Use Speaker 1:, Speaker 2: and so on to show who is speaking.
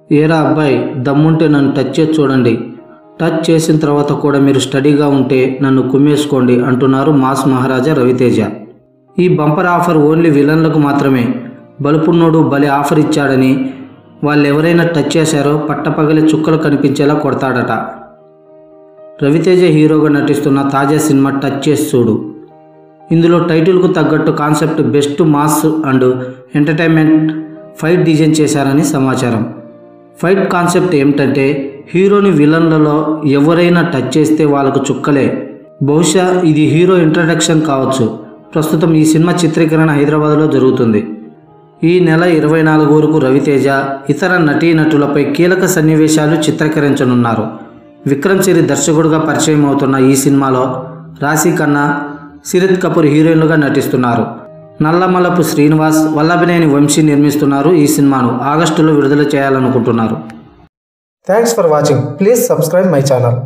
Speaker 1: ఏరా అబ్బాయి, దమ్ముంటే నన్ను టచ్ చేసి చూడండి, టచ్ చేసిన తర్వాత కూడా మీరు స్టడీగా ఉంటే నన్ను కుమ్మేసుకోండి అంటున్నారు మాస్ మహారాజా రవితేజ. ఈ బంపర్ ఆఫర్ ఓన్లీ విలన్లకు మాత్రమే. బలుపున్నోడు భలే ఆఫర్ ఇచ్చాడని వాళ్ళెవరైనా టచ్ చేశారో పట్టపగలి చుక్కలు కనిపించేలా కొడతాడట. రవితేజ హీరోగా నటిస్తున్న తాజా సినిమా టచ్ చేసి చూడు. ఇందులో టైటిల్కు తగ్గట్టు concept best mass and entertainment fight design చేశారని సమాచారం. ఫైట్ కాన్సెప్ట్ ఏమిటంటే హీరోని విలన్లలో ఎవరైనా టచ్ చేస్తే వాళ్ళకు చుక్కలే. బహుశా ఇది హీరో ఇంట్రడక్షన్ కావచ్చు. ప్రస్తుతం ఈ సినిమా చిత్రీకరణ హైదరాబాద్లో జరుగుతుంది. ఈ నెల 24 వరకు రవితేజ ఇతర నటీనటులపై కీలక సన్నివేశాలు చిత్రీకరించనున్నారు. విక్రమ్ సిరి దర్శకుడుగా పరిచయం అవుతున్న ఈ సినిమాలో రాశి ఖన్నా, సిరిత్ కపూర్ హీరోయిన్లుగా నటిస్తున్నారు. నల్లమలపు శ్రీనివాస్, వల్లభినేని వంశీ నిర్మిస్తున్నారు. ఈ సినిమాను ఆగస్టులో విడుదల చేయాలనుకుంటున్నారు.
Speaker 2: Thanks for watching. Please subscribe my channel.